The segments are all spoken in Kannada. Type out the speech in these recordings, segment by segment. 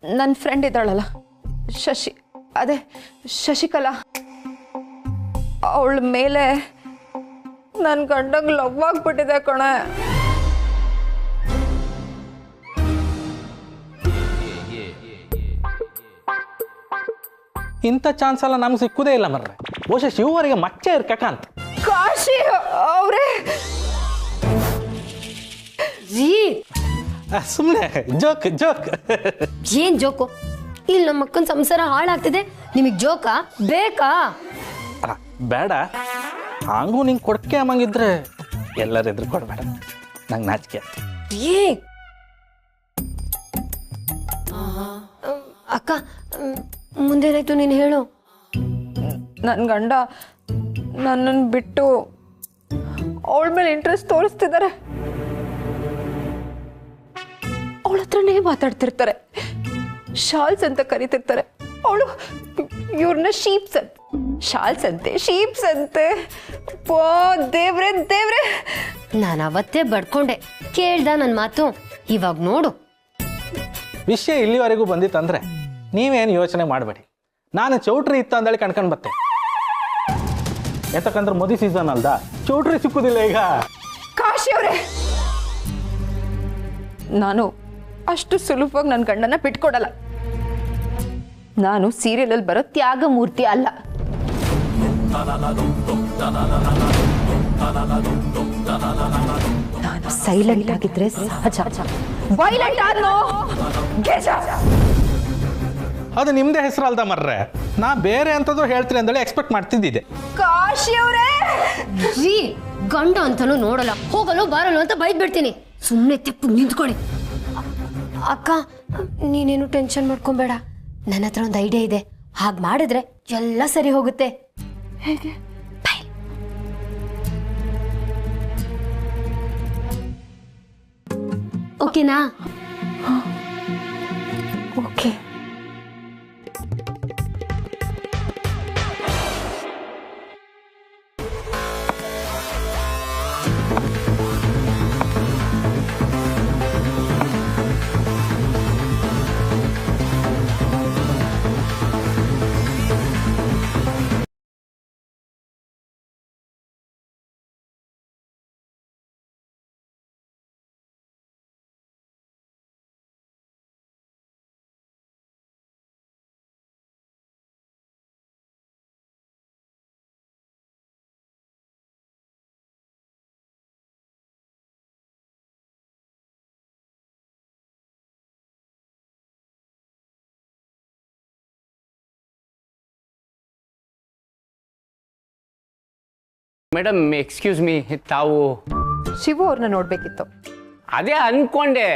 ನನ್ನ ಫ್ರೆಂಡ್ ಇದ್ದಾಳಲ್ಲ ಅದೇ ಶಶಿಕಲಾ, ಅವಳ ಮೇಲೆ ನನ್ನ ಗಂಡಂಗೆ ಲವ್ ಆಗ್ಬಿಟ್ಟಿದೆ ಕಣೆ. ಇಂಥ ಚಾನ್ಸ್ ಎಲ್ಲ ನಮ್ಗೆ ಸಿಕ್ಕುದೇ ಇಲ್ಲ ಮರ್ರೆ. ಬಹುಶಃ ಶಿವವರಿಗೆ ಮಚ್ಚೆ ಇರ್ಕಕ್ಕ ಅಂತ. ಕಾಶಿ ಅವರೇ ಸುಮ್ಮನೆ ಜೋಕ್ ಜೋಕ್. ಏನ್ ಜೋಕು? ಇಲ್ಲಿ ನಮ್ಮ ಅಕ್ಕನ ಸಂಸಾರ ಹಾಳಾಗ್ತಿದೆ, ನಿಮಗೆ ಜೋಕಾ ಬೇಕಾ? ಬೇಡ, ಹಂಗೂ ನಿಂಗೆ ಕೊಡ್ಕೆ ಅಮ್ಮಂಗಿದ್ರೆ ಎಲ್ಲರ ಎದುರು ಕೊಡ್ಬೇಡ, ನಂಗೆ ನಾಚಿಕೆ. ಅಕ್ಕ ಮುಂದೇನಾಯ್ತು ನೀನು ಹೇಳು. ನನ್ನ ಗಂಡ ನನ್ನನ್ನು ಬಿಟ್ಟು ಅವಳ ಮೇಲೆ ಇಂಟ್ರೆಸ್ಟ್ ತೋರಿಸ್ತಿದ್ದಾರೆ. ಅವಳ ಹತ್ರನೇ ಮಾತಾಡ್ತಿರ್ತಾರೆ, ಶಾಲ್ಸ್ ಅಂತ ಕರಿತಿರ್ತಾರೆ. ಅವಳು ಇವ್ರನ್ನ ಶೀಪ್ಸ್ ಅಂತ, ಶಾಲ್ಸ್ ಅಂತೆ ಶೀಪ್ಸ್ ಅಂತೆ. ದೇವ್ರೆ ದೇವ್ರೆ, ನಾನು ಅವತ್ತೇ ಬಡ್ಕೊಂಡೆ, ಕೇಳ್ದ ನನ್ನ ಮಾತು. ಇವಾಗ ನೋಡು, ವಿಷಯ ಇಲ್ಲಿವರೆಗೂ ಬಂದಿತ್ತಂದ್ರೆ ನೀವೇನು ಯೋಚನೆ ಮಾಡಬೇಡಿ. ನಾನು ಚೌಟ್ರಿ ಇತ್ತು ಅಂದೇಳಿ ಕಣ್ಕೊಂಡು ಬತ್ತೆ. ಯಾಕಂದ್ರೆ ಮದುವೆ ಸೀಸನ್ ಅಲ್ದ, ಚೌಟ್ರಿ ಸಿಕ್ಕುದಿಲ್ಲ ಈಗ. ಕಾಶಿ ಅವರೇ, ನಾನು ಅಷ್ಟು ಸುಲಭವಾಗಿ ನನ್ನ ಗಂಡನ ಬಿಟ್ಕೊಡಲ್ಲ. ನಾನು ಸೀರಿಯಲಲ್ಲಿ ಬರೋ ತ್ಯಾಗ ಮೂರ್ತಿ ಅಲ್ಲ. ನಾನು ಸೈಲೆಂಟ್ ಆಗಿದ್ರೆ ಸಹಜ, ವೈಲೆಂಟ್ ಆದ್ನೋ ಅದು ನಿಮ್ದೇ ಹೆಸರು ಅಲ್ದ ಮರ್ರೆ. ನಾ ಬೇರೆ ಅಂತದ್ದು ಹೇಳ್ತೀರಿ ಅಂದೇಳಿ ಎಕ್ಸ್ಪೆಕ್ಟ್ ಮಾಡ್ತಿದ್ದಿದ್ದೆ. ಕಾಶಿ ಅವರೇ, ಗಂಡ ಅಂತಲೂ ನೋಡಲ್ಲ, ಹೋಗಲು ಬರಲು ಅಂತ ಬೈದ್ ಬಿಡ್ತೀನಿ. ಸುಮ್ಮನೆ ತಿಪ್ಪು ನಿಂತ್ಕೊಳ್ಳಿ. ಅಕ್ಕ ನೀನೇನು ಟೆನ್ಷನ್ ಮಾಡ್ಕೊಂಬೇಡ, ನನ್ನ ಹತ್ರ ಒಂದು ಐಡಿಯಾ ಇದೆ. ಹಾಗೆ ಮಾಡಿದ್ರೆ ಎಲ್ಲ ಸರಿ ಹೋಗುತ್ತೆ. ಹೇಗೆ? ಓಕೆನಾ? ಓಕೆ. ಮೇಡಮ್ ಎಕ್ಸ್ಕ್ಯೂಸ್ ಮೀ, ತಾವು ಶಿವು ಅವ್ರನ್ನ ನೋಡ್ಬೇಕಿತ್ತು. ಅದೇ ಅಂದ್ಕೊಂಡೆ,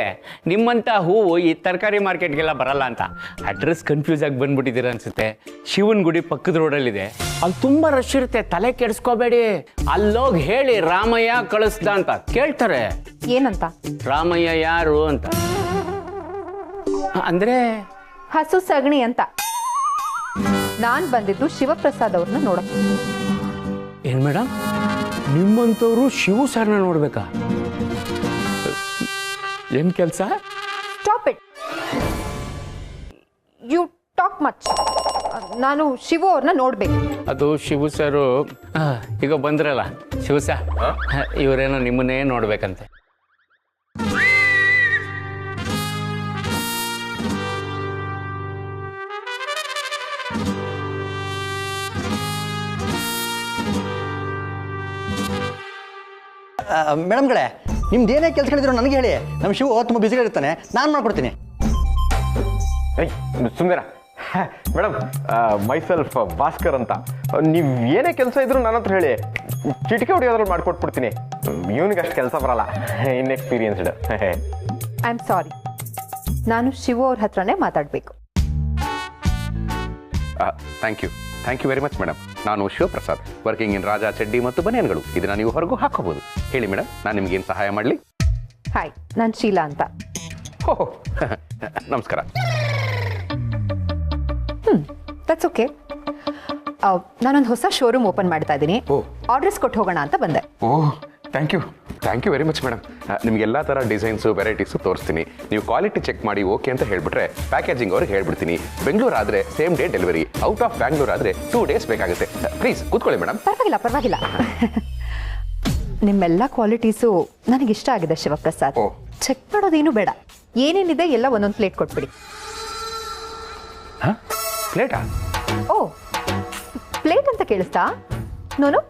ನಿಮ್ಮಂಥ ಹೂವು ಈ ತರಕಾರಿ ಮಾರ್ಕೆಟ್ಗೆಲ್ಲ ಬರಲ್ಲ ಅಂತ. ಅಡ್ರೆಸ್ ಕನ್ಫ್ಯೂಸ್ ಆಗಿ ಬಂದ್ಬಿಟ್ಟಿದ್ದೀರ ಅನ್ಸುತ್ತೆ. ಶಿವನ್ ಗುಡಿ ಪಕ್ಕದ ರೋಡಲ್ಲಿದೆ, ಅಲ್ಲಿ ತುಂಬ ರಶ್ ಇರುತ್ತೆ, ತಲೆ ಕೆಡಿಸ್ಕೋಬೇಡಿ. ಅಲ್ಲೋಗಿ ಹೇಳಿ ರಾಮಯ್ಯ ಕಳಿಸ್ದ ಅಂತ. ಕೇಳ್ತಾರೆ ಏನಂತ? ರಾಮಯ್ಯ ಯಾರು ಅಂತ. ಅಂದ್ರೆ ಹಸು ಸಗಣಿ ಅಂತ. ನಾನ್ ಬಂದಿದ್ದು ಶಿವಪ್ರಸಾದ್ ಅವ್ರನ್ನ ನೋಡಕ್ಕೆ. ಏನ್ ಮೇಡಮ್, ನಿಮ್ಮಂಥವ್ರು ಶಿವು ಸರ್ನ ನೋಡ್ಬೇಕಾ? ಏನ್ ಕೆಲಸ? Stop it, you talk much. ನಾನು ಶಿವು ಅವ್ರನ್ನ ನೋಡ್ಬೇಕು. ಅದು ಶಿವು ಸರು ಈಗ ಬಂದ್ರಲ್ಲ, ಶಿವು ಸರ್ ಇವರೇನೋ ನಿಮ್ಮನ್ನೇ ನೋಡ್ಬೇಕಂತೆ. ಮೇಡಮ್ಗಳೇ, ನಿಮ್ದು ಏನೇ ಕೆಲಸಗಳಿದ್ರು ನನಗೆ ಹೇಳಿ. ನಮ್ಮ ಶಿವು ತುಂಬ ಬ್ಯುಸಿಯಾಗಿರ್ತಾನೆ, ನಾನು ಮಾಡ್ಕೊಡ್ತೀನಿ. ಸುಂದರ ಮೇಡಮ್, ಮೈಸೆಲ್ಫ್ ಭಾಸ್ಕರ್ ಅಂತ. ನೀವು ಏನೇ ಕೆಲಸ ಇದ್ರು ನನ್ನ ಹತ್ರ ಹೇಳಿ, ಚಿಟಿಕೆ ಹೊಡಿಯೋದ್ರಲ್ಲಿ ಮಾಡ್ಕೊಟ್ಬಿಡ್ತೀನಿ. ಇವನಿಗೆ ಅಷ್ಟು ಕೆಲಸ ಬರಲ್ಲ, ಇನ್ಎಕ್ಸ್ಪೀರಿಯನ್ಸ್ಡ್. ಐ ಆಮ್ ಸಾರಿ, ನಾನು ಶಿವು ಅವ್ರ ಹತ್ರನೇ ಮಾತಾಡಬೇಕು. Thank you very much madam. ನಾನು ಶಿವಪ್ರಸಾದ್, ವರ್ಕಿಂಗ್ ಇನ್ ರಾಜಾ ಚಡ್ಡಿ ಮತ್ತು ಬನಿಯನ್ಗಳು. ಇದನ್ನು ನೀವು ಹೊರಗೂ ಹಾಕೋಬಹುದು. ಹೇಳಿ ಮೇಡಮ್, ನಾನು ನಿಮಗೇನು ಸಹಾಯ ಮಾಡಲಿ? ಹಾಯ್, ನಾನು ಶೀಲಾ ಅಂತ. ಓಹೋ ನಮಸ್ಕಾರ. That's okay. ನಾನೊಂದು ಹೊಸ ಶೋರೂಮ್ ಓಪನ್ ಮಾಡ್ತಾ ಇದ್ದೀನಿ. ಆರ್ಡರ್ಸ್ ಕೊಟ್ಟು ಹೋಗೋಣ ಅಂತ ಬಂದೆ. Oh thank you very much madam. ನಿಮಗೆಲ್ಲ ಥರ ಡಿಸೈನ್ಸು ವೆರೈಟೀಸು ತೋರಿಸ್ತೀನಿ. ನೀವು ಕ್ವಾಲಿಟಿ ಚೆಕ್ ಮಾಡಿ ಓಕೆ ಅಂತ ಹೇಳಿಬಿಟ್ರೆ ಪ್ಯಾಕೇಜಿಂಗ್ ಅವ್ರಿಗೆ ಹೇಳ್ಬಿಡ್ತೀನಿ. ಬೆಂಗಳೂರು ಆದರೆ same day delivery, out of Bangalore ಆದರೆ 2 days ಬೇಕಾಗುತ್ತೆ. ಪ್ಲೀಸ್ ಕೂತ್ಕೊಳ್ಳಿ ಮೇಡಮ್. ಪರವಾಗಿಲ್ಲ. ನಿಮ್ಮೆಲ್ಲ ಕ್ವಾಲಿಟೀಸು ನನಗಿಷ್ಟ ಆಗಿದೆ ಶಿವಪ್ರಸಾದ್. ಚೆಕ್ ಮಾಡೋದೇನು ಬೇಡ, ಏನೇನಿದೆ ಎಲ್ಲ ಒಂದೊಂದು ಪ್ಲೇಟ್ ಕೊಟ್ಬಿಡಿ. ಪ್ಲೇಟಾ? ಓ, ಪ್ಲೇಟ್ ಅಂತ ಕೇಳಿಸ್ತಾ? ನೋನು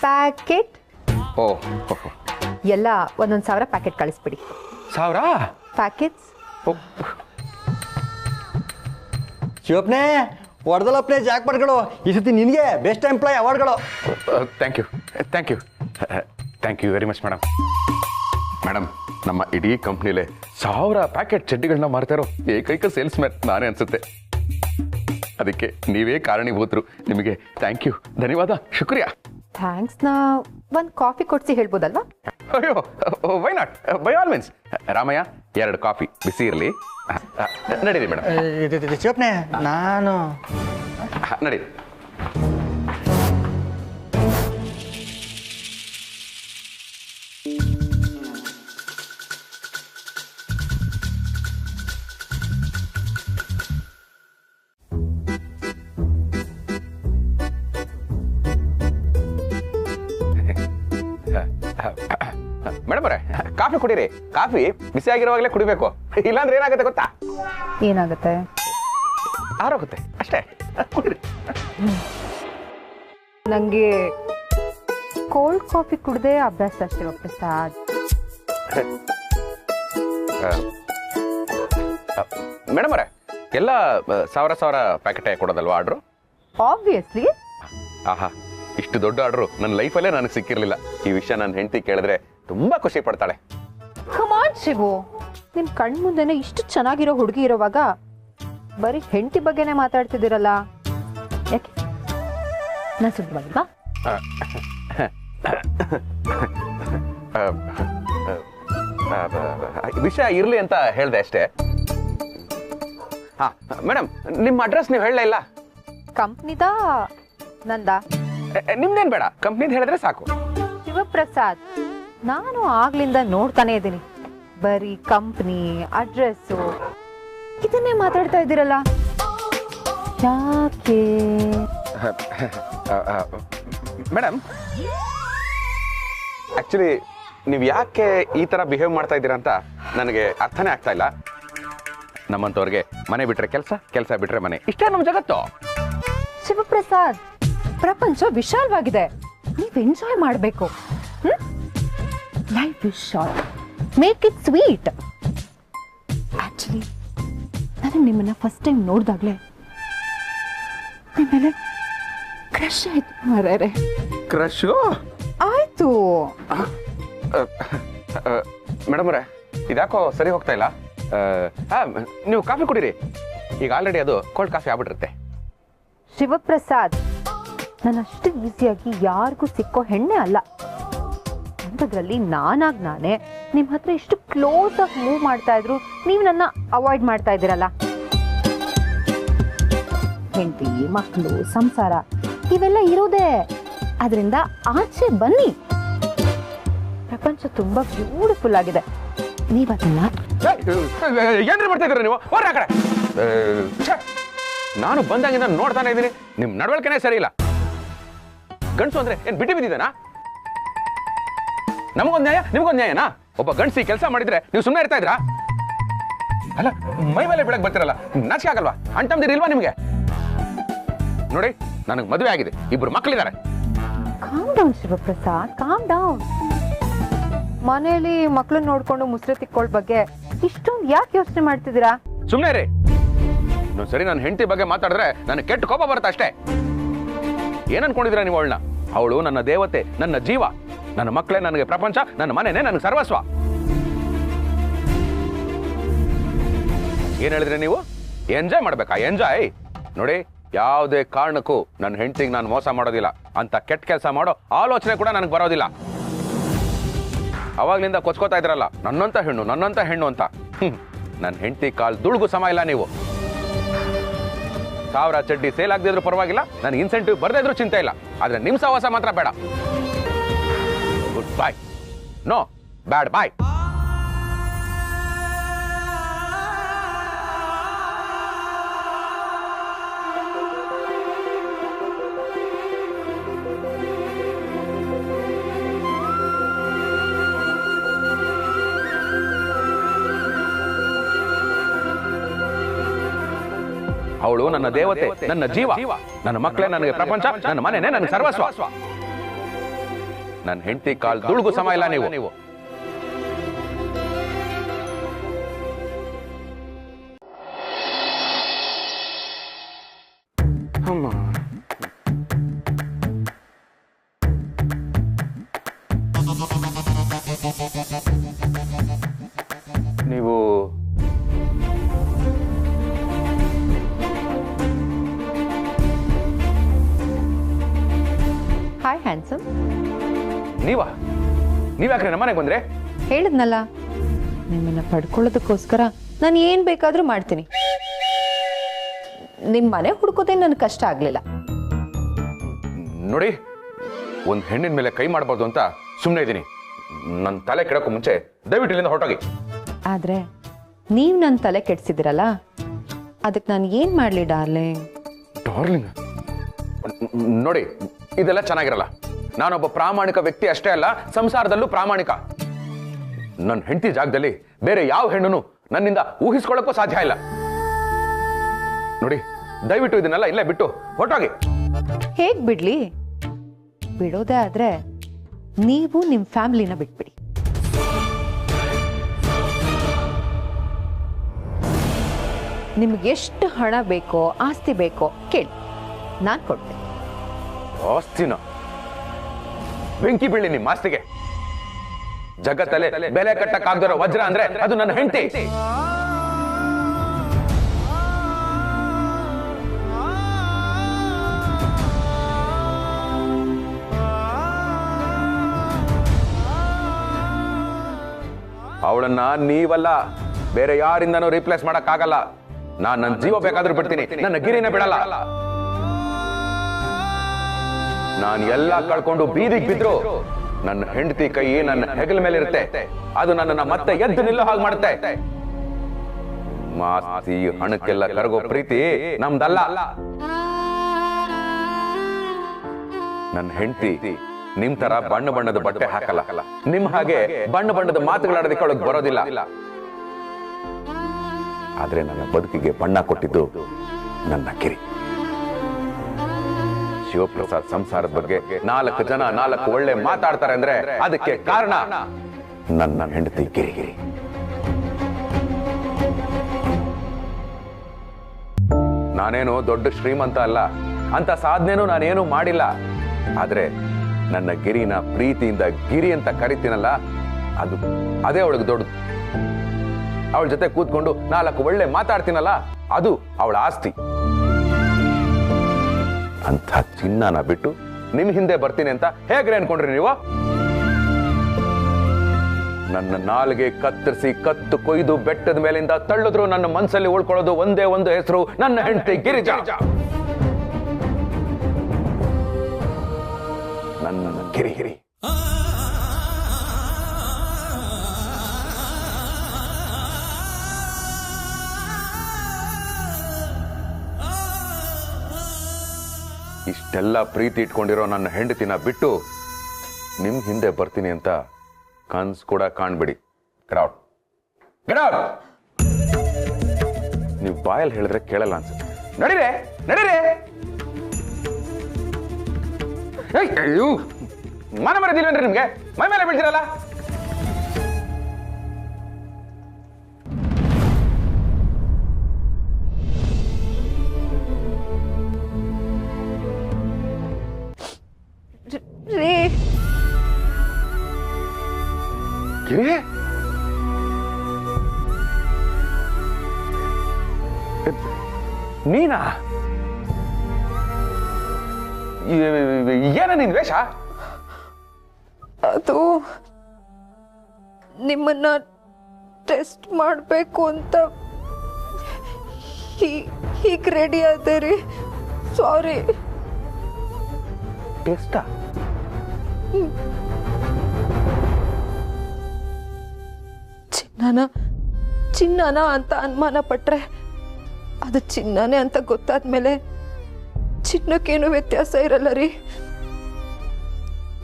ಪ್ಯಾಕೆಟ್. ಓ, ಎಲ್ಲ 1,000 ಪ್ಯಾಕೆಟ್ ಕಳಿಸ್ಬಿಡಿ. 1000 ಪ್ಯಾಕೆಟ್ಸ್? ಶಿವಪ್ನೇ ಹೊಡೆದಲ್ಲಪ್ಪನೇ ಜಾಕ್ಪಾಟ್ಗಳು. ಈ ಸತಿ ನಿನಗೆ ಬೆಸ್ಟ್ ಎಂಪ್ಲಾಯ್ ಅವಾರ್ಡ್ಗಳು. Thank you very much madam. Madam, ನಮ್ಮ ಇಡೀ ಕಂಪ್ನಿಲೇ 1000 ಪ್ಯಾಕೆಟ್ ಚಡ್ಡಿಗಳನ್ನ ಮಾರ್ತಾ ಇರೋ ಏಕೈಕ ಸೇಲ್ಸ್ ಮ್ಯಾನ್ ನಾನೇ ಅನ್ಸುತ್ತೆ. ಅದಕ್ಕೆ ನೀವೇ ಕಾರಣೀಭೂತರು. ನಿಮಗೆ ಥ್ಯಾಂಕ್ ಯು, ಧನ್ಯವಾದ, ಶುಕ್ರಿಯಾ. ಥ್ಯಾಂಕ್ಸ್ನ ಒಂದು ಕಾಫಿ ಕೊಡಿಸಿ ಹೇಳ್ಬೋದಲ್ವಾ? ಅಯ್ಯೋ, why not, by all means. Ramaiah 2 coffee ಬಿಸಿ ಇರಲಿ. ನಡೀರಿ ಮೇಡಮ್. ಶಿವಪ್ನೇ ನಾನು ನಡಿ. ಮೇಡಮ್ ಅವರೇ, ಕಾಫಿ ಕುಡೀರಿ. ಕಾಫಿ ಬಿಸಿ ಆಗಿರುವಾಗಲೇ ಕುಡಿಬೇಕು, ಇಲ್ಲಾಂದ್ರೆ ಏನಾಗುತ್ತೆ ಗೊತ್ತಾ? ಏನಾಗುತ್ತೆ? ಆರೋಗುತ್ತೆ ಅಷ್ಟೇ. ಕುಡೀರಿ. ನನಗೆ ಕೋಲ್ಡ್ ಕಾಫಿ ಕುಡ್ದೇ ಅಭ್ಯಾಸ ಶಿವಪ್ರಸಾದ್. ಮೇಡಮ್ ಅವರೇ, ಎಲ್ಲ 1000 ಪ್ಯಾಕೆಟೇ ಕೊಡೋದಲ್ವಾ ಆರ್ಡ್ರು? ಆಬ್ವಿಯಸ್ಲಿ. ಆಹಾ, ಇಷ್ಟು ದೊಡ್ಡ ಆರ್ಡ್ರು ನನ್ನ ಲೈಫಲ್ಲೇ ನನಗೆ ಸಿಕ್ಕಿರಲಿಲ್ಲ. ಈ ವಿಷಯ ನನ್ನ ಹೆಂಡತಿ ಕೇಳಿದ್ರೆ ತುಂಬಾ ಖುಷಿ ಪಡ್ತಾಳೆ. ಕಮಾನ್ ಶಿವು, ನಿಮ್ ಕಣ್ ಮುಂದೆನೆ ಇಷ್ಟು ಚೆನ್ನಾಗಿರೋ ಹುಡುಗಿ ಇರೋವಾಗ ಬರೀ ಹೆಂಡತಿ ಬಗ್ಗೆನೇ ಮಾತಾಡ್ತಿದ್ದೀರಲ್ಲ, ಯಾಕೆ? ನಾನು ಸುಮ್ಮನೆ ವಿಷಯ ಇರ್ಲಿ ಅಂತ ಹೇಳ್ದೆ ಅಷ್ಟೇ. ಹಾ ಮೇಡಮ್, ನಿಮ್ಮ ಅಡ್ರೆಸ್ ನೀವು ಹೇಳಲೇ ಇಲ್ಲ. ಕಂಪ್ನಿದ ನಂದ? ನಿಮ್ದೇನ್ ಬೇಡ, ಕಂಪ್ನಿದ್ ಹೇಳಿದ್ರೆ ಸಾಕು. ಶಿವಪ್ರಸಾದ್, ನಾನು ಆಗ್ಲಿಂದ ನೋಡ್ತಾನೆ ಇದ್ದೀನಿ, ಬರೀ ಕಂಪ್ನಿ ಅಡ್ರೆಸ್ಸು ಇದನ್ನೇ ಮಾತಾಡ್ತಾ ಇದ್ದೀರಲ್ಲ, ಯಾಕೆ? ಮೇಡಮ್, ಆಕ್ಚುಲಿ ನೀವು ಯಾಕೆ ಈ ತರ ಬಿಹೇವ್ ಮಾಡ್ತಾ ಇದ್ದೀರಾ ಅಂತ ನನಗೆ ಅರ್ಥನೇ ಆಗ್ತಾ ಇಲ್ಲ. ನಮ್ಮಂತವ್ರಿಗೆ ಮನೆ ಬಿಟ್ರೆ ಕೆಲಸ, ಕೆಲಸ ಬಿಟ್ರೆ ಮನೆ, ಇಷ್ಟೇ ನಮ್ಮ ಜಗತ್ತು. ಶಿವಪ್ರಸಾದ್, ಪ್ರಪಂಚ ವಿಶಾಲವಾಗಿದೆ, ನೀವು ಎಂಜಾಯ್ ಮಾಡಬೇಕು. Life is short, make it sweet. Actually ನನಗೆ ನಿಮ್ಮನ್ನ ಫಸ್ಟ್ ಟೈಮ್ ನೋಡಿದಾಗಲೇ ನಿಮ್ಮೇಲೆ ಕ್ರಶ್ ಆಯ್ತು ಮಾರ್ರೆ. ಕ್ರಶು ಆಯ್ತು. ಮೇಡಮ್ ಅವರೇ, ಇದ್ಯಾಕೋ ಸರಿ ಹೋಗ್ತಾ ಇಲ್ಲ. ನೀವು ಕಾಫಿ ಕುಡೀರಿ, ಈಗ ಆಲ್ರೆಡಿ ಅದು ಕೋಲ್ಡ್ ಕಾಫಿ ಆಗ್ಬಿಟ್ಟಿರುತ್ತೆ. ಶಿವಪ್ರಸಾದ್, ನಾನು ಅಷ್ಟು ಈಸಿಯಾಗಿ ಯಾರಿಗೂ ಸಿಕ್ಕೋ ಹೆಣ್ಣೆ ಅಲ್ಲ. ಅಂಥದ್ರಲ್ಲಿ ನಾನೇ ನಿಮ್ಮ ಹತ್ರ ಇಷ್ಟು ಕ್ಲೋಸ್ ಆಗಿ ಮೂವ್ ಮಾಡ್ತಾ ಇದ್ರು ನೀವು ನನ್ನ ಅವಾಯ್ಡ್ ಮಾಡ್ತಾ ಇದ್ದೀರಲ್ಲ. ಹೆಂಡತಿ, ಮಕ್ಕಳು, ಸಂಸಾರ ಇವೆಲ್ಲ ಇರೋದೇ, ಅದರಿಂದ ಆಚೆ ಬನ್ನಿ. ಪ್ರಪಂಚ ತುಂಬಾ ಬ್ಯೂಟಿಫುಲ್ ಆಗಿದೆ. ನೀವದನ್ನ ಏನ್ರಿ ಮಾಡ್ತಾ ಇದ್ದೀರಾ ನೀವು? ಹೋಗ್ರಿ ಆ ಕಡೆ. ನಾನು ಬಂದಾಗಿಂದ ನೋಡ್ತಾನೆ ಇದ್ದೀನಿ, ನಿಮ್ ನಡವಳಿಕೆನೇ ಸರಿ ಇಲ್ಲ. ಗಂಡಸು ಅಂದ್ರೆ ಏನ್ ಬಿಟ್ಟು ಬಿದ್ದಿದ್ದಾನಾ? ನಮಗೊಂದ್ ನ್ಯಾಯ, ನಿಮ್ಗೊಂದ್ ನ್ಯಾಯನಾ? ಒಬ್ಬ ಗಂಡಸಿ ಕೆಲಸ ಮಾಡಿದ್ರೆ ನೀವು ಸುಮ್ಮನೆ ಇರ್ತಾ ಇದ್ರಾ? ಅಲ್ಲ, ಮೈ ಮೇಲೆ ಬೆಳಗ್ಗೆ ಬರ್ತಿರಲ್ಲ, ನಾಚಿಕೆ ಆಗಲ್ವಾ? ಅಣ್ತಂದಿರಿಲ್ವಾ ನಿಮ್ಗೆ? ನೋಡಿ, ನನಗೆ ಮದುವೆ ಆಗಿದೆ, 2 ಮಕ್ಕಳಿದ್ದಾರೆ. Calm down Shivaprasad, calm down. ಮನೆಯಲ್ಲಿ ಮಕ್ಕಳನ್ನ ನೋಡ್ಕೊಂಡು ಮುಸ್ರೆ ತಿಕ್ಕೊಳ್ಳೋ ಬಗ್ಗೆ ಇಷ್ಟೊಂದು ಯಾಕೆ ಯೋಚನೆ ಮಾಡ್ತಿದ್ದೀರಾ? ಸುಮ್ಮನೆ ರೀ. ಸರಿ, ನನ್ನ ಹೆಂಡತಿ ಬಗ್ಗೆ ಮಾತಾಡಿದ್ರೆ ನನಗೆ ಕೆಟ್ಟ ಕೋಪ ಬರುತ್ತೆ ಅಷ್ಟೇ. ಏನ್ ಅನ್ಕೊಂಡಿದ್ದೀರಾ ನೀವು ಅವಳನ್ನ? ಅವಳು ನನ್ನ ದೇವತೆ, ನನ್ನ ಜೀವ. ನನ್ನ ಮಕ್ಕಳೇ ನನಗೆ ಪ್ರಪಂಚ, ನನ್ನ ಮನೆನೇ ನನಗೆ ಸರ್ವಸ್ವ. ಏನ್ ಹೇಳಿದ್ರೆ ನೀವು? ಎಂಜಾಯ್ ಮಾಡ್ಬೇಕಾ? ಎಂಜಾಯ್. ನೋಡಿ, ಯಾವುದೇ ಕಾರಣಕ್ಕೂ ನನ್ನ ಹೆಂಡತಿಗೆ ನಾನು ಮೋಸ ಮಾಡೋದಿಲ್ಲ. ಅಂತ ಕೆಟ್ಟ ಕೆಲಸ ಮಾಡೋ ಆಲೋಚನೆ ಕೂಡ ನನಗೆ ಬರೋದಿಲ್ಲ. ಅವಾಗ್ಲಿಂದ ಕೊಚ್ಕೋತಾ ಇದ್ರಲ್ಲ, ನನ್ನಂತ ಹೆಣ್ಣು ಅಂತ. ನನ್ನ ಹೆಂಡತಿ ಕಾಲ್ ದುಳ್ಗು ಸಮ ಇಲ್ಲ ನೀವು. 1000 ಚಡ್ಡಿ ಸೇಲ್ ಆಗದಿದ್ರು ಪರವಾಗಿಲ್ಲ, ನನಗೆ ಇನ್ಸೆಂಟಿವ್ ಬರ್ದೇ ಇದ್ರು ಚಿಂತೆ ಇಲ್ಲ. ಆದ್ರೆ ನಿಮ್ ಸಹವಾಸ ಮಾತ್ರ ಬೇಡ. Good bye. ನೋ, ಬ್ಯಾಡ್ ಬಾಯ್. ಅವಳು ನನ್ನ ದೇವತೆ, ನನ್ನ ಜೀವ, ನನ್ನ ಮಕ್ಕಳೇ ನನಗೆ ಪ್ರಪಂಚ, ನನ್ನ ಮನೆನೇ ನನಗೆ ಸರ್ವಸ್ವ. ನನ್ನ ಹೆಂಡತಿ ಕಾಲ್ ದುಳುಗು ಸಮ ಇಲ್ಲ ನೀವು. ನೀವು ಹಾಯ್ ಹ್ಯಾಂಡ್ಸಮ್. ನೀವ್ಯಾಕ್ರೆ ನಮ್ಮನೆಗೆ ಬಂದ್ರೆ? ಹೇಳಿದ್ನಲ್ಲ, ನಿಮ್ಮನ್ನ ಪಡ್ಕೊಳ್ಳೋದಕ್ಕೋಸ್ಕರ ನಾನು ಏನು ಬೇಕಾದರೂ ಮಾಡ್ತೀನಿ. ನಿಮ್ಮ ಮನೆ ಹುಡ್ಕೋದೇನು ನನಗೆ ಕಷ್ಟ ಆಗಲಿಲ್ಲ. ನೋಡಿ, ಒಂದು ಹೆಣ್ಣಿನ ಮೇಲೆ ಕೈ ಮಾಡಬಾರ್ದು ಅಂತ ಸುಮ್ಮನೆ ಇದ್ದೀನಿ. ನನ್ನ ತಲೆ ಕೆಡಕ್ಕೂ ಮುಂಚೆ ದಯವಿಟ್ಟು ಇಲ್ಲಿಂದ ಹೊರಟೋಗಿ. ಆದರೆ ನೀವು ನನ್ನ ತಲೆ ಕೆಡಿಸಿದಿರಲ್ಲ, ಅದಕ್ಕೆ ನಾನು ಏನು ಮಾಡಲಿ ಡಾರ್ಲಿಂಗ್? ಡಾರ್ಲಿಂಗ್, ನೋಡಿ, ಇದೆಲ್ಲ ಚೆನ್ನಾಗಿರಲ್ಲ. ನಾನೊಬ್ಬ ಪ್ರಾಮಾಣಿಕ ವ್ಯಕ್ತಿ ಅಷ್ಟೇ ಅಲ್ಲ, ಸಂಸಾರದಲ್ಲೂ ಪ್ರಾಮಾಣಿಕ. ನನ್ನ ಹೆಂಡತಿ ಜಾಗದಲ್ಲಿ ಬೇರೆ ಯಾವ ಹೆಣ್ಣು ನನ್ನಿಂದ ಊಹಿಸ್ಕೊಳ್ಳೋಕ್ಕೂ ಸಾಧ್ಯ ಇಲ್ಲ. ನೋಡಿ, ದಯವಿಟ್ಟು ಇದನ್ನೆಲ್ಲ ಇಲ್ಲೇ ಬಿಟ್ಟು ಹೊರಟೋಗಿ. ಹೇಗೆ ಬಿಡ್ಲಿ? ಬಿಡೋದೇ ಆದ್ರೆ ನೀವು ನಿಮ್ಮ ಫ್ಯಾಮಿಲಿನ ಬಿಟ್ಬಿಡಿ. ನಿಮ್ಗೆ ಎಷ್ಟು ಹಣ ಬೇಕೋ, ಆಸ್ತಿ ಬೇಕೋ ಕೇಳಿ, ನಾನು ಕೊಡ್ತೇನೆ. ಆಸ್ತಿನ ಬೆಂಕಿ ಬೀಳಿ ನಿಮ್ಮ ಆಸ್ತಿಗೆ. ಜಗತ್ತಲ್ಲೇ ಬೆಲೆ ಕಟ್ಟಕ್ಕಾಗದಿರೋ ವಜ್ರ ಅಂದ್ರೆ ಅದು ನನ್ನ ಹೆಂಡತಿ. ಅವಳನ್ನ ನೀವಲ್ಲ, ಬೇರೆ ಯಾರಿಂದನೂ ರಿಪ್ಲೇಸ್ ಮಾಡಕ್ಕಾಗಲ್ಲ. ನಾನು ನನ್ನ ಜೀವ ಬೇಕಾದ್ರೂ ಬಿಡ್ತೀನಿ, ನನ್ನ ಗಿರಿನ ಬಿಡಲ್ಲ. ನಾನು ಎಲ್ಲ ಕಳ್ಕೊಂಡು ಬೀದಿಗೆ ಬಿದ್ರು ನನ್ನ ಹೆಂಡತಿ ಕೈ ನನ್ನ ಹೆಗಲ ಮೇಲೆ ಇರುತ್ತೆ. ಅದು ನನ್ನನ್ನ ಮತ್ತೆ ಎದ್ದು ನಿಲ್ಲೋ ಹಾಗೆ ಮಾಡುತ್ತೆ. ಮಾಸ್ತಿ ಹಣಕ್ಕೆಲ್ಲ ಕರಗೋ ಪ್ರೀತಿ ನಮ್ದಲ್ಲ. ನನ್ನ ಹೆಂಡತಿ ನಿಮ್ ತರ ಬಣ್ಣ ಬಣ್ಣದ ಬಟ್ಟೆ ಹಾಕಲ್ಲ. ನಿಮ್ ಹಾಗೆ ಬಣ್ಣ ಬಣ್ಣದ ಮಾತುಗಳಾಡೋದಕ್ಕೆ ಅವಳಿಗೆ ಬರೋದಿಲ್ಲ. ಆದ್ರೆ ನನ್ನ ಬದುಕಿಗೆ ಬಣ್ಣ ಕೊಟ್ಟಿದ್ದು ನನ್ನ ಗಿರಿ. ಶಿವಪ್ರಸಾದ್ ಸಂಸಾರದ ಬಗ್ಗೆ 4 ಜನ 4 ಒಳ್ಳೆ ಮಾತಾಡ್ತಾರೆ ಅಂದ್ರೆ ಅದಕ್ಕೆ ಕಾರಣ ನನ್ನ ಹೆಂಡತಿ ಗಿರಿಗಿರಿ. ನಾನೇನು ದೊಡ್ಡ ಶ್ರೀಮಂತ ಅಲ್ಲ, ಅಂತ ಸಾಧನೆನೂ ನಾನೇನು ಮಾಡಿಲ್ಲ. ಆದ್ರೆ ನನ್ನ ಗಿರಿನ ಪ್ರೀತಿಯಿಂದ ಗಿರಿ ಅಂತ ಕರಿತೀನಲ್ಲ, ಅದೇ ಅವಳಿಗೆ ದೊಡ್ಡದು. ಅವಳ ಜೊತೆ ಕೂತ್ಕೊಂಡು 4 ಒಳ್ಳೆ ಮಾತಾಡ್ತೀನಲ್ಲ, ಅದು ಅವಳ ಆಸ್ತಿ. ಅಂತ ಚಿನ್ನನ ಬಿಟ್ಟು ನಿಮ್ ಹಿಂದೆ ಬರ್ತೀನಿ ಅಂತ ಹೇಗ್ರೆ ಅನ್ಕೊಂಡ್ರಿ ನೀವು? ನನ್ನ ನಾಲ್ಗೆ ಕತ್ತರಿಸಿ ಕತ್ತು ಕೊಯ್ದು ಬೆಟ್ಟದ ಮೇಲಿಂದ ತಳ್ಳಿದ್ರು ನನ್ನ ಮನಸ್ಸಲ್ಲಿ ಉಳ್ಕೊಳ್ಳೋದು ಒಂದೇ ಒಂದು ಹೆಸರು, ನನ್ನ ಹೆಂಡತಿ ಗಿರಿಜಾ. ನನ್ನ ಗಿರಿಗಿರಿ. ಇಷ್ಟೆಲ್ಲ ಪ್ರೀತಿ ಇಟ್ಕೊಂಡಿರೋ ನನ್ನ ಹೆಂಡತಿನ ಬಿಟ್ಟು ನಿಮ್ ಹಿಂದೆ ಬರ್ತೀನಿ ಅಂತ ಕನ್ಸ್ ಕೂಡ ಕಾಣ್ಬಿಡಿ. ನೀವು ಬಾಯಲ್ಲಿ ಹೇಳಿದ್ರೆ ಕೇಳಲ್ಲ ಅನ್ಸುತ್ತೆ. ನಡೀರೆ ನಡೀರೆ. ಮನ ಮರದಿಲ್ವೇನ್ರಿ ನಿಮ್ಗೆ? ಮೈ ಮೇಲೆ ಬೀಳ್ತೀರಲ್ಲ. ನೀನಾ? ಏನ ನಿನ್ ವೇಷ? ಅದು ನಿಮ್ಮನ್ನ ಟೆಸ್ಟ್ ಮಾಡಬೇಕು ಅಂತ ಹೀಗೆ ರೆಡಿ ಆದರಿ. ಸಾರಿ. ಟೆಸ್ಟಾ? ನಾನು ಚಿನ್ನನ ಅಂತ ಅನುಮಾನ ಪಟ್ರೆ ಅದು ಚಿನ್ನನೇ ಅಂತ ಗೊತ್ತಾದ್ಮೇಲೆ ಚಿನ್ನಕ್ಕೇನು ವ್ಯತ್ಯಾಸ ಇರಲ್ಲ ರೀ.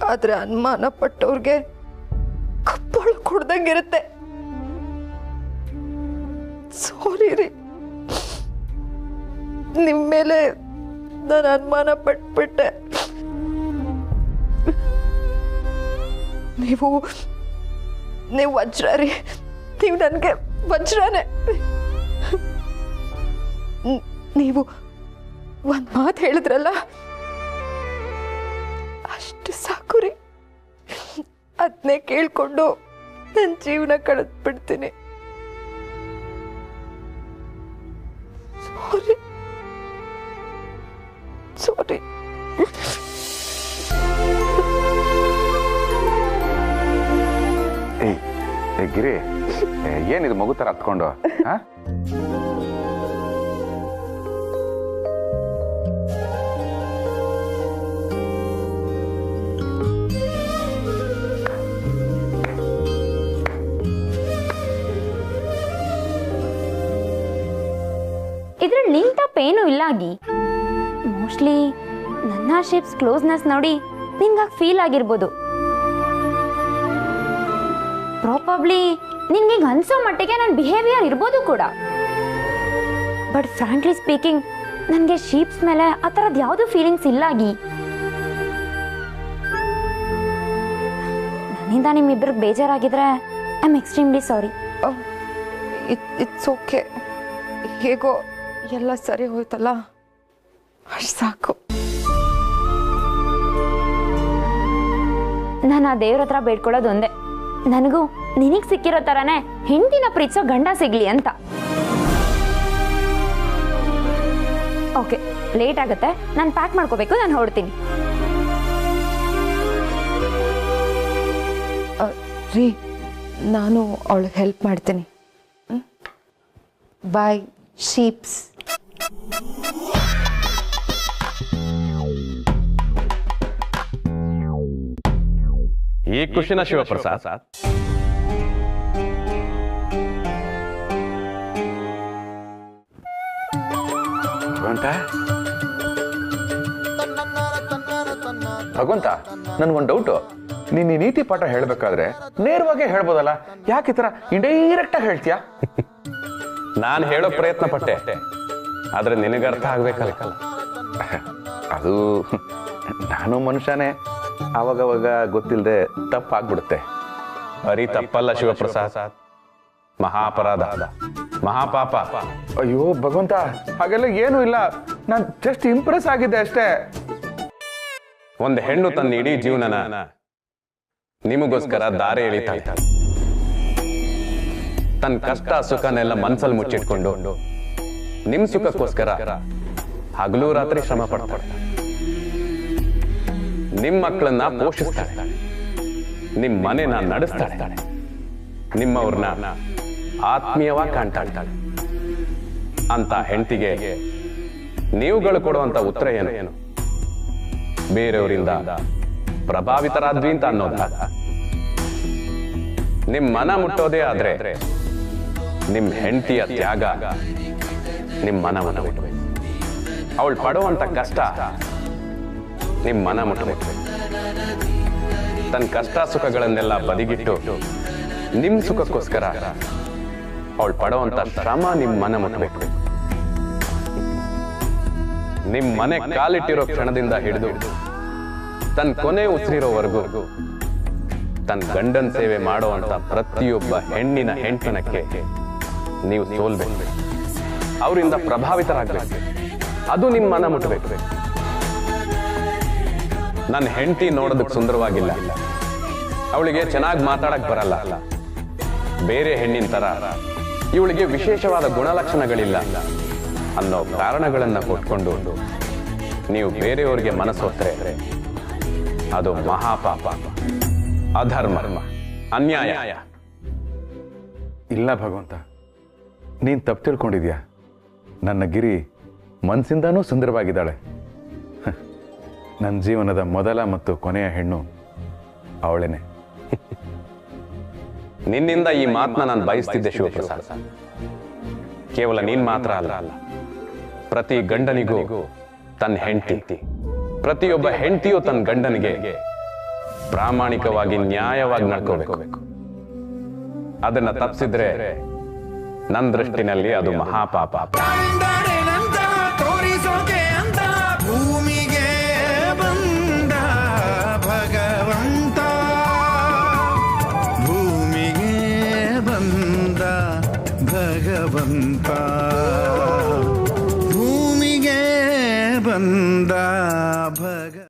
ಆದ್ರೆ ಅನುಮಾನ ಪಟ್ಟವ್ರಿಗೆ ಕಪ್ಪಳು ಕೊಡ್ದಂಗಿರುತ್ತೆ. ಸಾರಿ ರೀ, ನಿಮ್ಮ ಮೇಲೆ ನಾನು ಅನುಮಾನ ಪಟ್ಬಿಟ್ಟೆ. ನೀವು ವಜ್ರ ರೀ, ನೀವು ನನಗೆ ವಜ್ರನೇ. ನೀವು ಒಂದು ಮಾತು ಹೇಳಿದ್ರಲ್ಲ, ಅಷ್ಟು ಸಾಕು ರೀ. ಅದನ್ನೇ ಕೇಳ್ಕೊಂಡು ನನ್ನ ಜೀವನ ಕಳೆದ್ಬಿಡ್ತೀನಿ. ಸಾರಿ ಸಾರಿ. ಗಿರಿ, ಏನಿದು ಮಗು ಥರ ಹತ್ಕೊಂಡು? ಇದ್ರಲ್ಲಿ ನಿನ್ ತಪ್ಪೇನು ಇಲ್ಲ ಆಗಿ. ಮೋಸ್ಟ್ಲಿ ನನ್ನ ಶಿಪ್ಸ್ ಕ್ಲೋಸ್ನೆಸ್ ನೋಡಿ ನಿನ್ಗಾಗಿ ಫೀಲ್ ಆಗಿರ್ಬೋದು. ಪ್ರಾಬಬ್ಲಿ ನಿನ್ಗೆ ಅನ್ಸೋ ಮಟ್ಟಿಗೆ ನನ್ನ ಬಿಹೇವಿಯರ್ ಇರ್ಬೋದು ಕೂಡ. ಬಟ್ ಫ್ರಾಂಕ್ಲಿ ಸ್ಪೀಕಿಂಗ್ ನನಗೆ ಶೀಪ್ಸ್ ಮೇಲೆ ಆ ಥರದ್ದು ಯಾವುದೂ ಫೀಲಿಂಗ್ಸ್ ಇಲ್ಲ ಆಗಿ. ನನ್ನಿಂದ ನಿಮ್ಮಿಬ್ಬರಿಗೆ ಬೇಜಾರಾಗಿದ್ರೆ I am extremely sorry. It's okay. ಹೇಗೋ ಎಲ್ಲ ಸರಿ ಹೋಯ್ತಲ್ಲ, ಅಷ್ಟು ಸಾಕು. ನಾನು ಆ ದೇವ್ರ ಹತ್ರ ಬೇಡ್ಕೊಳ್ಳೋದು ಒಂದೇ, ನನಗೂ ನಿನಗೆ ಸಿಕ್ಕಿರೋ ಥರನೇ ಹೆಂಡತಿನ ಪ್ರೀತಿಸೋ ಗಂಡ ಸಿಗ್ಲಿ ಅಂತ. ಓಕೆ, ಲೇಟ್ ಆಗುತ್ತೆ, ನಾನು ಪ್ಯಾಕ್ ಮಾಡ್ಕೋಬೇಕು, ನಾನು ಹೊರಡ್ತೀನಿ. ರೀ, ನಾನು ಅವಳಿಗೆ ಹೆಲ್ಪ್ ಮಾಡ್ತೀನಿ. ಬಾಯ್ ಶೀಪ್ಸ್. ಈ ಖುಷಿನ ಶಿವಪ್ರಸಾದ್ ಭಗವಂತ, ನನ್ಗೊಂದು ಡೌಟು. ನೀನ್ ಈ ನೀತಿ ಪಾಠ ಹೇಳ್ಬೇಕಾದ್ರೆ ನೇರವಾಗಿ ಹೇಳ್ಬೋದಲ್ಲ, ಯಾಕೆ ಈ ತರ ಇಂಡೈರೆಕ್ಟ್ ಆಗಿ ಹೇಳ್ತೀಯಾ? ನಾನು ಹೇಳೋ ಪ್ರಯತ್ನ ಪಟ್ಟೆ, ಆದ್ರೆ ನಿನಗೆ ಅರ್ಥ ಆಗ್ಬೇಕಲ್ಲ. ಅದು ನಾನು ಮನುಷ್ಯನೇ, ಅವಾಗವಾಗ ಗೊತ್ತಿಲ್ಲದೆ ತಪ್ಪಾಗ್ಬಿಡುತ್ತೆ. ಬರೀ ತಪ್ಪಲ್ಲ ಶಿವಪ್ರಸಾದ್, ಮಹಾಪರಾಧ, ಮಹಾಪಾಪ. ಅಯ್ಯೋ ಭಗವಂತ, ಹಾಗೆಲ್ಲ ಏನೂ ಇಲ್ಲ, ನಾನು ಜಸ್ಟ್ ಇಂಪ್ರೆಸ್ ಆಗಿದ್ದೆ ಅಷ್ಟೇ. ಒಂದು ಹೆಣ್ಣು ತನ್ನ ಇಡೀ ಜೀವನನ ನಿಮಗೋಸ್ಕರ ದಾರಿ ಎಳಿತಾಳೆ. ತನ್ನ ಕಷ್ಟ ಸುಖನೆಲ್ಲ ಮನ್ಸಲ್ಲಿ ಮುಚ್ಚಿಟ್ಕೊಂಡು ನಿಮ್ ಸುಖಕ್ಕೋಸ್ಕರ ಹಗಲು ರಾತ್ರಿ ಶ್ರಮ ಪಡ್ತಾಳೆ. ನಿಮ್ ಮಕ್ಕಳನ್ನ ಪೋಷಿಸ್ತಾಳೆ, ನಿಮ್ ಮನೆನ ನಡೆಸ್ತಾಳೆ, ನಿಮ್ಮವ್ರನ್ನ ಆತ್ಮೀಯವಾಗಿ ಕಾಣ್ತಾಳೆ. ಅಂತ ಹೆಂಡತಿಗೆ ನೀವುಗಳು ಕೊಡುವಂತ ಉತ್ತರ ಏನು? ಬೇರೆಯವರಿಂದ ಪ್ರಭಾವಿತರಾದ್ವಿ ಅಂತ ಅನ್ನೋದ? ನಿಮ್ ಮನ ಮುಟ್ಟೋದೇ ಆದ್ರೆ ನಿಮ್ ಹೆಂಡತಿಯ ತ್ಯಾಗ ನಿಮ್ ಮನ ಮುಟ್ಟಬೇಕು. ಅವಳು ಪಡುವಂತ ಕಷ್ಟ ನಿಮ್ ಮನ ಮುಟ್ಟಬೇಕು. ತನ್ನ ಕಷ್ಟ ಸುಖಗಳನ್ನೆಲ್ಲ ಬದಿಗಿಟ್ಟು ನಿಮ್ ಸುಖಕ್ಕೋಸ್ಕರ ಅವಳು ಪಡುವಂತ ಶ್ರಮ ನಿಮ್ ಮನ ಮುಟ್ಟಬೇಕು. ನಿಮ್ ಮನೆ ಕಾಲಿಟ್ಟಿರೋ ಕ್ಷಣದಿಂದ ಹಿಡಿದು ತನ್ನ ಕೊನೆ ಉಸಿರಿರೋವರೆಗೂ ತನ್ನ ಗಂಡನ ಸೇವೆ ಮಾಡುವಂತ ಪ್ರತಿಯೊಬ್ಬ ಹೆಣ್ಣಿನ ಹೆಂಡತನಕ್ಕೆ ನೀವು ಸೋಲ್ಬೇಕು, ಅವರಿಂದ ಪ್ರಭಾವಿತರಾಗಬೇಕು. ಅದು ನಿಮ್ಮ ಮನ ಮುಟ್ಟಬೇಕು. ನನ್ನ ಹೆಂಡತಿ ನೋಡೋದಕ್ಕೆ ಸುಂದರವಾಗಿಲ್ಲ, ಅವಳಿಗೆ ಚೆನ್ನಾಗಿ ಮಾತಾಡಕ್ ಬರಲ್ಲ, ಬೇರೆ ಹೆಣ್ಣಿನ ತರ ಇವಳಿಗೆ ವಿಶೇಷವಾದ ಗುಣಲಕ್ಷಣಗಳಿಲ್ಲ ಅನ್ನೋ ಕಾರಣಗಳನ್ನ ಕೊಟ್ಕೊಂಡು ನೀವು ಬೇರೆಯವರಿಗೆ ಮನಸ್ಸೊತ್ತರೆ ಅದು ಮಹಾಪಾಪ, ಅಧರ್ಮ, ಅನ್ಯಾಯ. ಇಲ್ಲ ಭಗವಂತ, ನೀನು ತಪ್ಪು ತಿಳ್ಕೊಂಡಿದ್ಯಾ. ನನ್ನ ಗಿರಿ ಮನಸ್ಸಿಂದನೂ ಸುಂದರವಾಗಿದ್ದಾಳೆ. ನನ್ನ ಜೀವನದ ಮೊದಲ ಮತ್ತು ಕೊನೆಯ ಹೆಣ್ಣು ಅವಳೇನೆ. ನಿನ್ನಿಂದ ಈ ಮಾತನ್ನ ನಾನು ಬಯಸ್ತಿದ್ದೆ ಶಿವಪ್ರಸಾದ್. ಕೇವಲ ನೀನ್ ಮಾತ್ರ ಅಲ್ಲ, ಪ್ರತಿ ಗಂಡನಿಗೂ ತನ್ನ ಹೆಂಡತಿ, ಪ್ರತಿಯೊಬ್ಬ ಹೆಂಡತಿಯು ತನ್ನ ಗಂಡನಿಗೆ ಪ್ರಾಮಾಣಿಕವಾಗಿ ನ್ಯಾಯವಾಗಿ ನಡ್ಕೋಬೇಕು. ಅದನ್ನ ತಪ್ಪಿಸಿದ್ರೆ ನನ್ನ ದೃಷ್ಟಿನಲ್ಲಿ ಅದು ಮಹಾಪಾಪ. ತೋರಿಸೋಕೆ ಅಂತ ಭೂಮಿಗೆ ಬಂದ ಭಗವಂತ, ಭೂಮಿಗೆ ಬಂದ ಭಗವಂತ, ಭೂಮಿಗೆ ಬಂದ